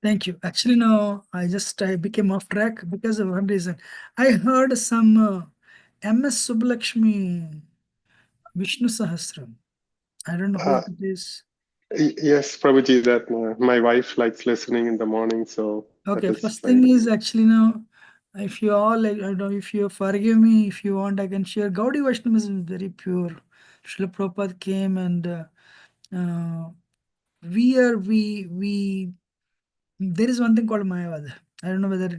Thank you. Actually, no, I became off track because of one reason. I heard some MS Subbulakshmi Vishnu Sahasram. I don't know who it is. Yes, Prabhuji, that my wife likes listening in the morning, so Okay, that is first my... thing is actually now, if you all, I don't know, if you forgive me, if you want, I can share. Gaudiya Vaishnavism is very pure. Srila Prabhupada came and there is one thing called Mayavad. I don't know whether,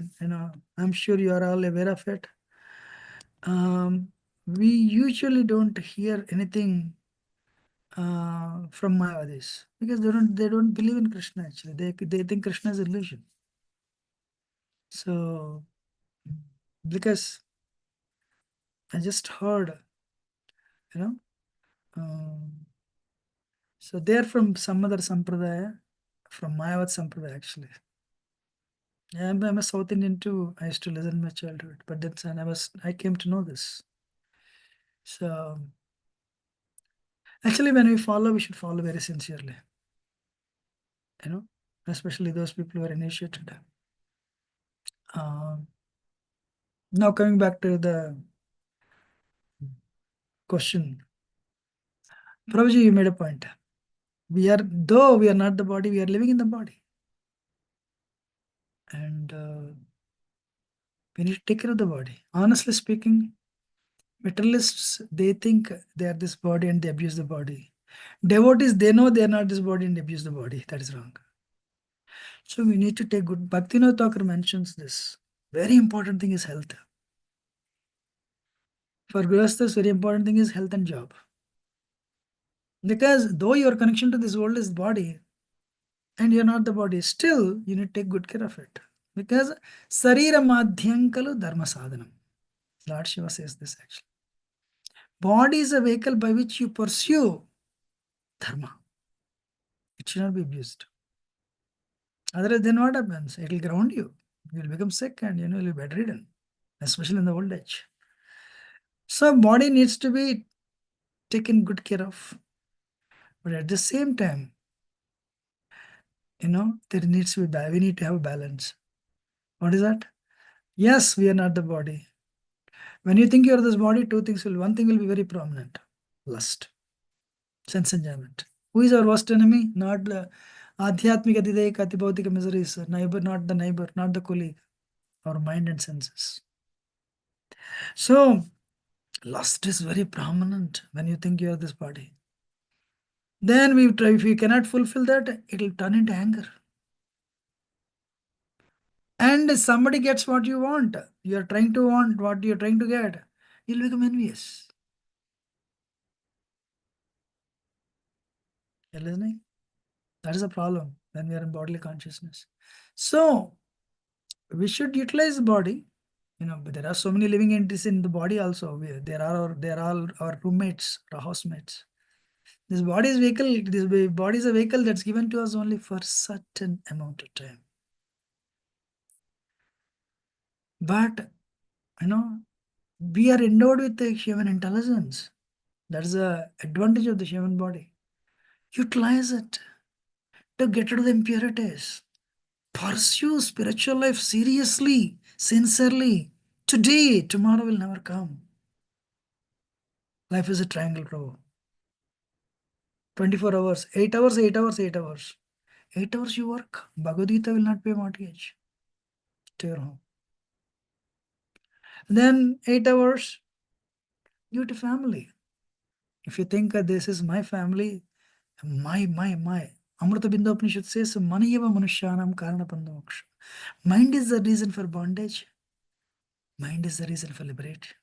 I'm sure you are all aware of it. We usually don't hear anything from Mayavadis because they don't believe in Krishna actually. They think Krishna is illusion. So because I just heard, so they're from some other sampradaya, from Mayavad sampradaya actually. I'm a South Indian too. I used to listen in my childhood, but then I came to know this. So actually, when we follow, we should follow very sincerely. Especially those people who are initiated. Now coming back to the question, Prabhuji, you made a point. Though we are not the body, we are living in the body, and we need to take care of the body. Honestly speaking, materialists, they think they are this body and they abuse the body. Devotees, they know they are not this body and abuse the body. That is wrong. So we need to take good. Bhaktivinoda Thakur mentions this. Very important thing is health. For Grihasthas, very important thing is health and job. Because though your connection to this world is body, and you're not the body, still you need to take good care of it. Because sarira madhyankalu dharma sadhanam. Lord Shiva says this actually. Body is a vehicle by which you pursue dharma. It should not be abused. Otherwise, then what happens? It will ground you. You will become sick and you'll be bedridden, especially in the old age. So body needs to be taken good care of. But at the same time, there needs to be we need to have a balance. What is that? Yes, we are not the body. When you think you are this body, one thing will be very prominent. Lust, sense enjoyment. Who is our worst enemy? Not the adhyatmika dideka atibhautika miseries, neighbor, not the neighbor, not the colleague. Our mind and senses. So lust is very prominent when you think you are this body. Then if you cannot fulfill that, it will turn into anger. And somebody gets what you want. You are trying to want what you are trying to get. You'll become envious. You're listening? That is a problem when we are in bodily consciousness. So we should utilize the body. But there are so many living entities in the body also. There are our roommates, our housemates. This body is a vehicle that's given to us only for certain amount of time. But we are endowed with the human intelligence. That is the advantage of the human body. Utilize it to get rid of the impurities. Pursue spiritual life seriously, sincerely. Today, tomorrow will never come. Life is a triangle row. 24 hours, 8 hours, 8 hours, 8 hours. 8 hours you work. Bhagavad Gita will not pay mortgage. Stay your home. Then 8 hours, give to family. If you think this is my family, my. Amrita Bindu Upanishad says, Maniyava Manushyanam Karana. Mind is the reason for bondage. Mind is the reason for liberation.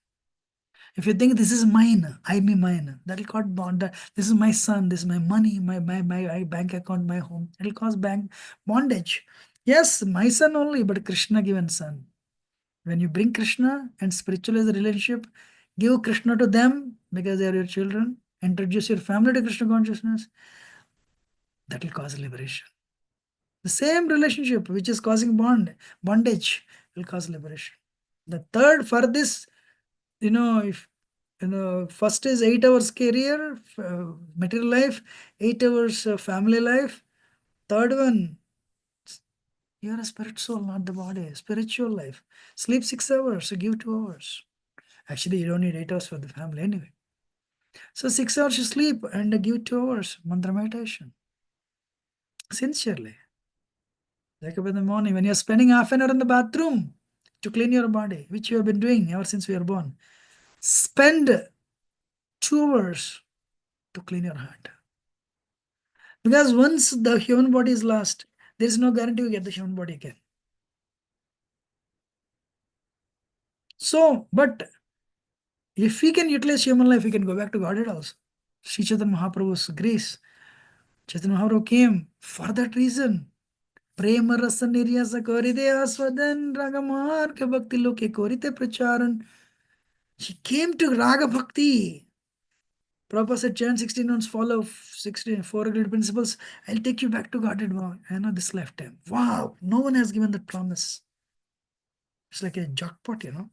If you think this is mine, I me mine, that will cause bond. This is my son, this is my money, my bank account, my home. It will cause bondage. Yes, my son only, but Krishna given son. When you bring Krishna and spiritualize the relationship, give Krishna to them because they are your children, introduce your family to Krishna consciousness, that will cause liberation. The same relationship which is causing bondage will cause liberation. The third for this, if first is 8 hours career, material life, 8 hours family life. Third one, you are a spirit soul, not the body. Spiritual life. Sleep 6 hours, so give 2 hours. Actually, you don't need 8 hours for the family anyway. So 6 hours you sleep and give 2 hours mantra meditation. Sincerely. Wake up in the morning when you're spending half an hour in the bathroom to clean your body, which you have been doing ever since we were born. Spend 2 hours to clean your heart. Because once the human body is lost, there is no guarantee you get the human body again. So, but if we can utilize human life, we can go back to Godhead also. Sri Chaitanya Mahaprabhu's grace. Chaitanya Mahaprabhu came for that reason. Prema rasa niryasa korite aswadan raga marga bhakti loke korite pracharan. He came to raga bhakti. Prabhupada said, chant 16 months, follow 4 great principles. I'll take you back to Godhead. This lifetime. Wow, no one has given that promise. It's like a jackpot, So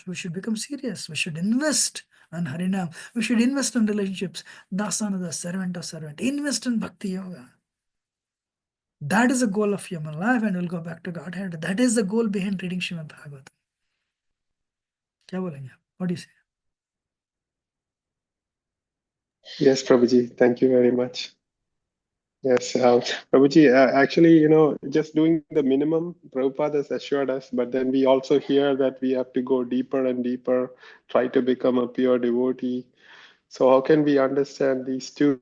we should become serious. We should invest on Harinam. We should invest on relationships. Dasanada, servant of servant. Invest in Bhakti Yoga. That is the goal of human life, and we'll go back to Godhead. That is the goal behind reading Srimad Bhagavatam. What do you say? Yes, Prabhuji, thank you very much. Yes, Prabhuji, actually, just doing the minimum, Prabhupada has assured us, but then we also hear that we have to go deeper and deeper, try to become a pure devotee. So how can we understand these two?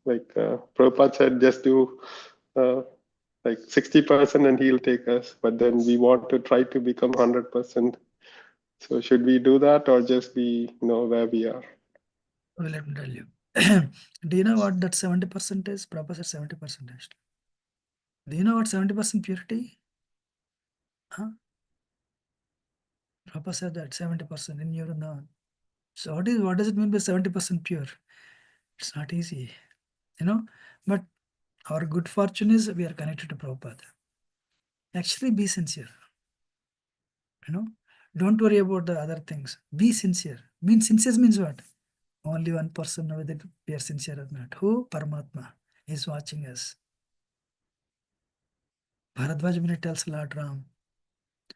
Like Prabhupada said, just do like 60% and he'll take us, but then we want to try to become 100%. So should we do that or just be, where we are? Well, let me tell you. Do you know what that 70% is? Prabhupada said 70%. Do you know what 70% purity? Huh? Prabhupada said that 70% in your known. So what does it mean by 70% pure? It's not easy. But our good fortune is we are connected to Prabhupada. Actually, be sincere. Don't worry about the other things. Be sincere. Sincere means what? Only one person knows whether we are sincere or not. Who? Paramatma is watching us. Bharadwaj Muni tells Lord Ram,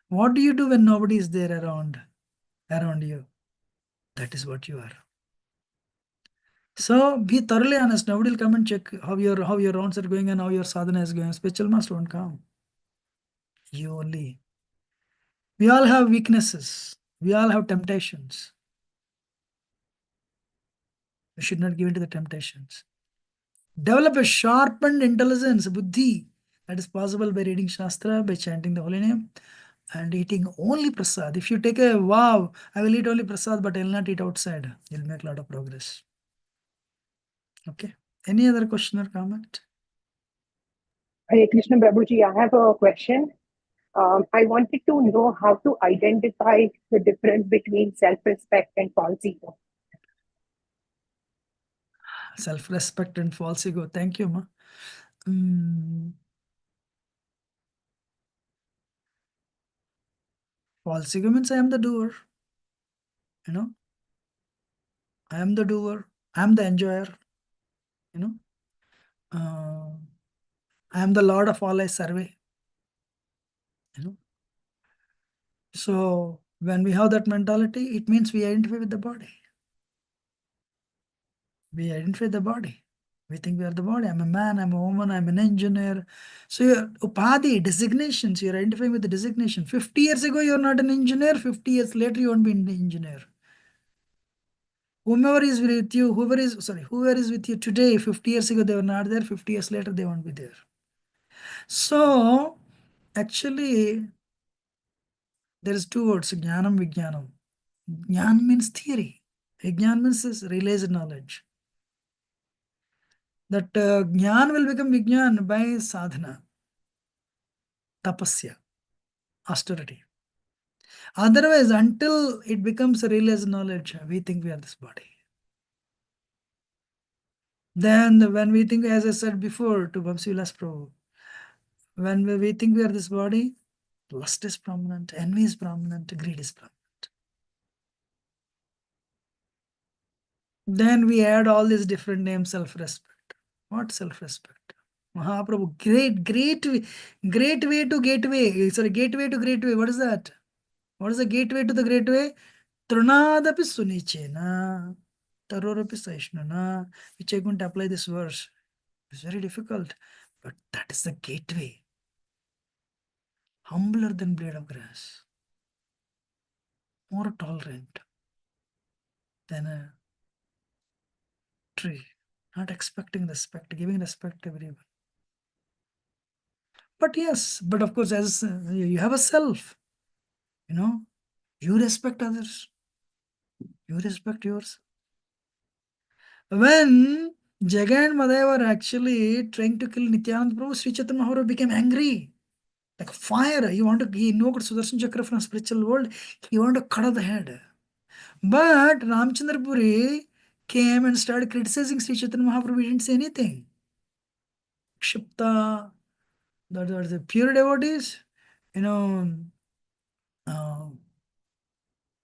what do you do when nobody is there around you? That is what you are. So be thoroughly honest. Nobody will come and check how your rounds are going and how your sadhana is going. Spiritual master won't come. You only. We all have weaknesses. We all have temptations. We should not give in to the temptations. Develop a sharpened intelligence, buddhi. That is possible by reading Shastra, by chanting the holy name, and eating only prasad. If you take a vow, I will eat only prasad, but I will not eat outside, you'll make a lot of progress. Okay. Any other question or comment? Hare Krishna Prabhuji, I have a question. I wanted to know how to identify the difference between self-respect and false ego. Self-respect and false ego. Thank you, ma. False ego means I am the doer. I am the doer. I am the enjoyer. I am the Lord of all I survey. So when we have that mentality, it means we identify with the body. We identify the body. We think we are the body. I'm a man, I'm a woman, I'm an engineer. So your upadhi, designations, you're identifying with the designation. 50 years ago, you're not an engineer. 50 years later, you won't be an engineer. Whoever is with you today, 50 years ago, they were not there. 50 years later, they won't be there. So actually, there is two words, jnanam, vijnanam. Jnana means theory. Vijnana means realized knowledge. That jnana will become vijnana by sadhana, tapasya, austerity. Otherwise, until it becomes a realized knowledge, we think we are this body. Then when we think, as I said before to Vamsi Vilas Prabhu, when we think we are this body, lust is prominent, envy is prominent, greed is prominent. Then we add all these different names, self-respect. What self-respect? Mahaprabhu, great way to gateway. Sorry, gateway to great way. What is that? What is the gateway to the great way? Trunadapi sunichena, tarorapi saishnana. Which I couldn't apply this verse. It's very difficult, but that is the gateway. Humbler than blade of grass. More tolerant than a tree. Not expecting respect, giving respect to everyone. But yes, but of course, as you have a self, you respect others. You respect yours. When Jaga and Madhava were actually trying to kill Nityananda Prabhu, Sri Chaitanya Mahaprabhu became angry. Like fire. He invoked Sudarshan Chakra from spiritual world. He wanted to cut off the head. But Ramchandra Puri came and started criticizing Sri Chaitanya Mahaprabhu. He didn't say anything. Kshipta, that are the pure devotees, they don't,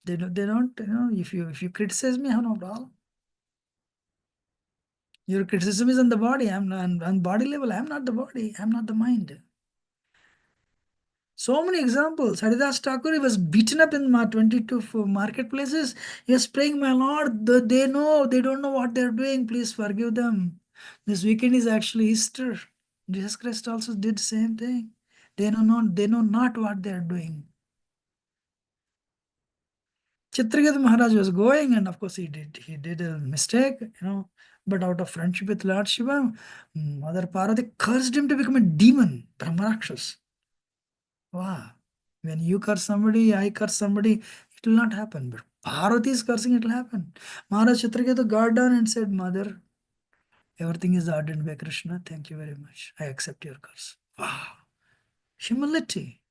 if you criticize me, I have no problem. Your criticism is on the body. I'm on body level. I'm not the body. I'm not the mind. So many examples. Haridas Thakur was beaten up in 22 marketplaces. He was praying, my Lord, they don't know what they're doing. Please forgive them. This weekend is actually Easter. Jesus Christ also did the same thing. They know not what they're doing. Chitraketu Maharaj was going, and of course he did a mistake, but out of friendship with Lord Shiva, Mother Parvati cursed him to become a demon, Brahmarakshas. Wow. When you curse somebody, I curse somebody, it will not happen. But Parvati is cursing, it will happen. Maharaj Chitraketu got down and said, Mother, everything is ordained by Krishna. Thank you very much. I accept your curse. Wow. Humility.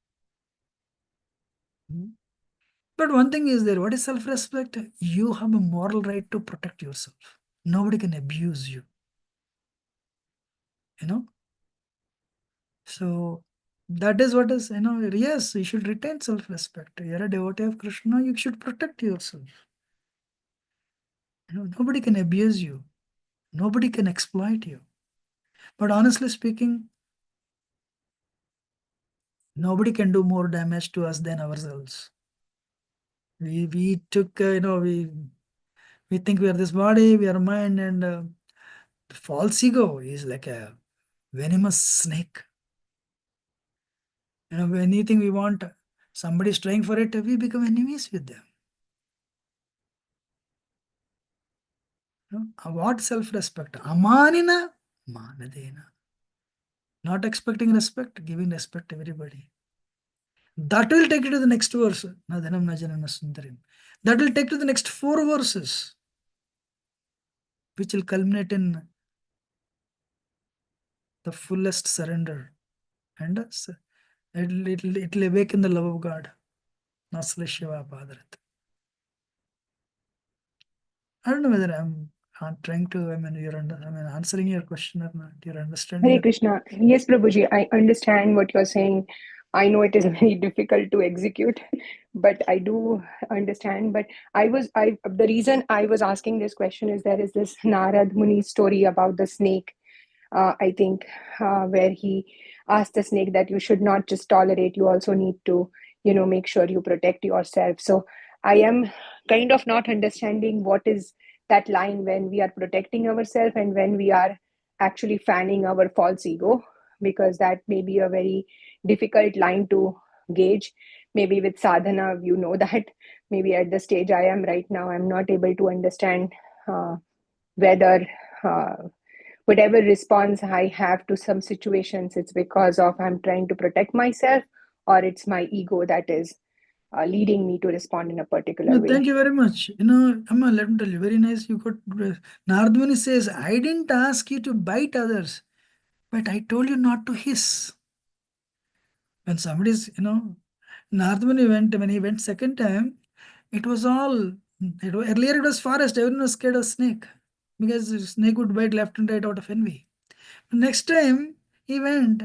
But one thing is there. What is self-respect? You have a moral right to protect yourself. Nobody can abuse you. you know. So that is what is, yes, you should retain self-respect. You're a devotee of Krishna, you should protect yourself. Nobody can abuse you. Nobody can exploit you. But honestly speaking, nobody can do more damage to us than ourselves. We took, we think we are this body, we are mind, and false ego is like a venomous snake. Anything we want, somebody is trying for it, we become enemies with them. What self-respect? Amanina manadena. Not expecting respect, giving respect to everybody. That will take you to the next verse. Nadanam najanam sundarim. That will take you to the next 4 verses, which will culminate in the fullest surrender. And it will awaken the love of God. Nasla Shiva Bhadarat. I don't know whether I'm trying to, answering your question or not. You're understanding Hare it? Krishna. Yes, Prabhuji, I understand what you're saying. I know it is very difficult to execute, but I do understand. But the reason I was asking this question is there is this Narad Muni story about the snake. I think where he asked the snake that you should not just tolerate, you also need to, make sure you protect yourself. So I am kind of not understanding what is that line when we are protecting ourselves and when we are actually fanning our false ego, because that may be a very difficult line to gauge. Maybe with sadhana, that maybe at the stage I am right now, I'm not able to understand whether whatever response I have to some situations, it's because of I'm trying to protect myself, or it's my ego that is leading me to respond in a particular No, way. thank you very much. Amma, let me tell you, very nice. You got Narad Muni says, I didn't ask you to bite others, but I told you not to hiss. When somebody's, Narad Muni when he went second time, it was all, earlier it was forest, everyone was scared of snake because the snake would bite left and right out of envy. Next time he went,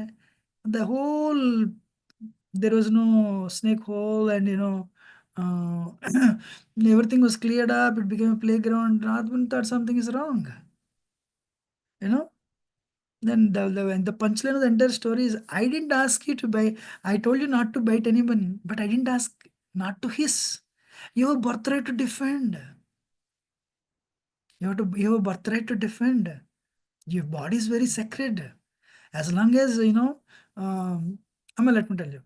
the whole, there was no snake hole, and everything was cleared up, it became a playground. Narad Muni thought something is wrong. Then the punchline of the entire story is, I didn't ask you to bite. I told you not to bite anyone, but I didn't ask not to hiss. You have a birthright to defend. You have a birthright to defend. Your body is very sacred. As long as, let me tell you.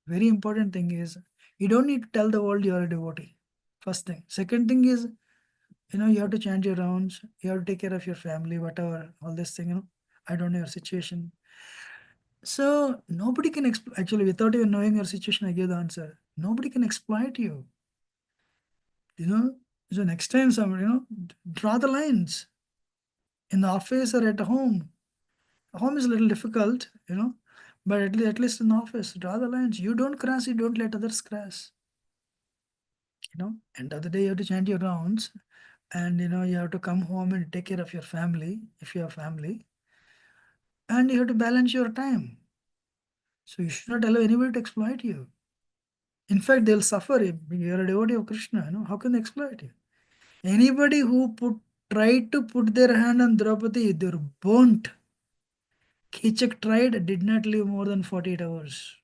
Very important thing is, you don't need to tell the world you are a devotee. First thing. Second thing is, you have to chant your rounds. You have to take care of your family, whatever, all this thing, I don't know your situation. So nobody can actually, without even knowing your situation, I give the answer. Nobody can exploit you. So next time somebody, draw the lines in the office or at home. Home is a little difficult, but at least in the office, draw the lines. You don't cross, you don't let others cross. End of the day, you have to chant your rounds, and you have to come home and take care of your family if you have family, and you have to balance your time. So you should not allow anybody to exploit you. In fact, they'll suffer if you're a devotee of Krishna. How can they exploit you? Anybody who tried to put their hand on Draupadi, they were burnt. Kichak tried, did not live more than 48 hours.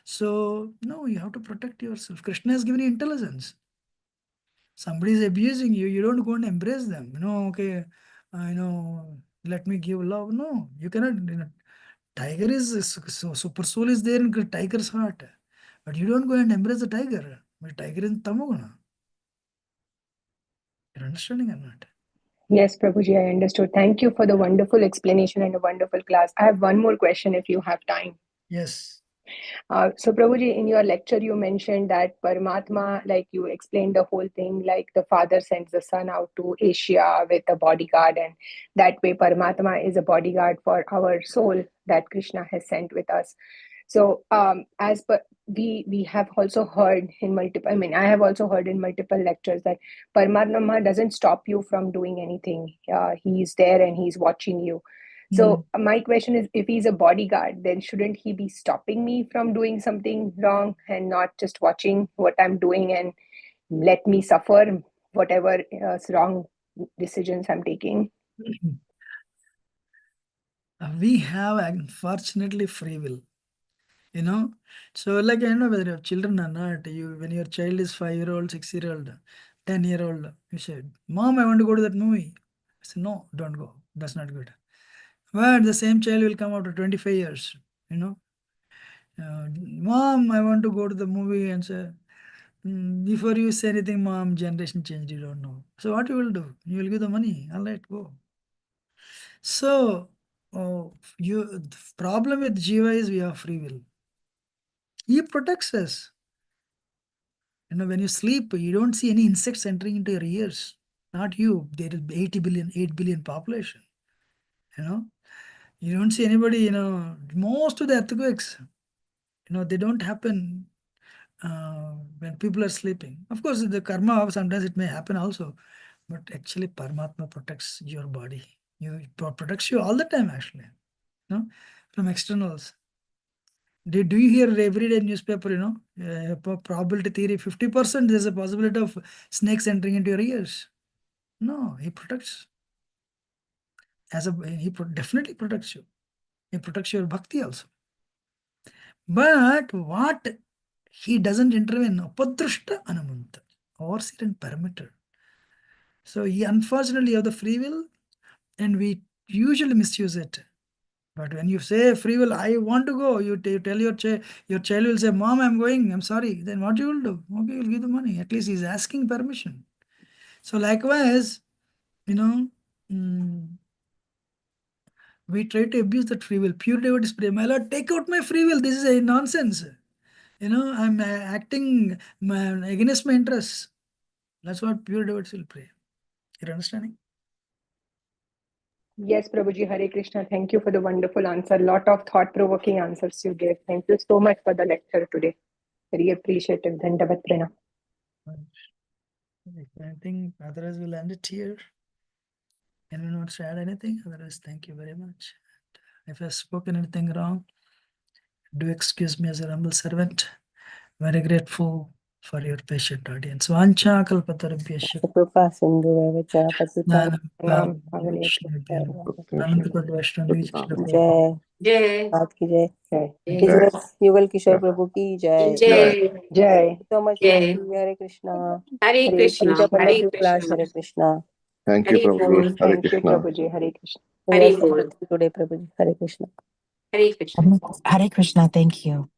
So, no, you have to protect yourself. Krishna has given you intelligence. Somebody is abusing you, you don't go and embrace them. Okay, let me give love. No, you cannot. Tiger is, super soul is there in tiger's heart. But you don't go and embrace the tiger. But tiger is tamoguna. You're understanding or not? Yes, Prabhuji, I understood. Thank you for the wonderful explanation and a wonderful class. I have one more question if you have time. Yes. So Prabhuji, in your lecture, you mentioned that Paramatma, like you explained the whole thing, like the father sends the son out to Asia with a bodyguard, and that way Paramatma is a bodyguard for our soul that Krishna has sent with us. So as per we have also heard in multiple, I mean, I have also heard in multiple lectures that Paramatma doesn't stop you from doing anything. He's there and he's watching you. So my question is, if he's a bodyguard, then shouldn't he be stopping me from doing something wrong and not just watching what I'm doing and let me suffer whatever wrong decisions I'm taking? We have, unfortunately, free will. You know, so like, I know whether you have children or not. You, when your child is 5-year-old, 6-year-old, 10-year-old, you said, "Mom, I want to go to that movie." I said, "No, don't go. That's not good." But the same child will come after 25 years. You know, "Mom, I want to go to the movie," and say, before you say anything, "Mom, generation changed. You don't know." So what you will do? You will give the money. I'll let go. So, the problem with Jiva is we have free will. He protects us. You know, when you sleep, you don't see any insects entering into your ears. Not you. There is 8 billion population. You know, you don't see anybody. You know, most of the earthquakes, you know, they don't happen when people are sleeping. Of course, the karma, sometimes it may happen also, but actually, Paramatma protects your body. You protects you all the time, actually. You know, from externals. Do you hear everyday newspaper, you know, probability theory, 50% there's a possibility of snakes entering into your ears? No, he protects. Definitely protects you. He protects your bhakti also. But what he doesn't intervene, upadrushta anamanta, overseer and permitter. So he, unfortunately, have the free will, and we usually misuse it. But when you say free will, I want to go, you tell your child will say, "Mom, I'm going, I'm sorry." Then what you will do? Okay, you'll give the money. At least he's asking permission. So likewise, you know, we try to abuse that free will. Pure devotees pray, "My Lord, take out my free will. This is a nonsense. You know, I'm acting against my interests." That's what pure devotees will pray. You're understanding? Yes, Prabhuji, Hare Krishna. Thank you for the wonderful answer. Lot of thought-provoking answers you gave. Thank you so much for the lecture today. Very appreciative. Dandavat pranam. I think otherwise we'll end it here. Anyone wants to add anything? Otherwise, thank you very much. If I've spoken anything wrong, do excuse me as a humble servant. Very grateful for your patient audience. Vancha kalpatarabhyasya. Kripa sindhu cha patitam Pranam, Bhavane. जय Jai. बात की जय Jai. Indigenous Yugal Kishore प्रभु की जय Jai. Jai. so much Jai. Hare Krishna Hare Krishna. Krishna Hare Pallab class Krishna. Hare Krishna Thank you, Hare Prabhu. Bol. Hare Thank you, Krishna. Prabhuji. Hare Krishna. we are Hare Bol. today Prabhu ji Hare Krishna Hare Krishna. Hare Krishna. Thank you.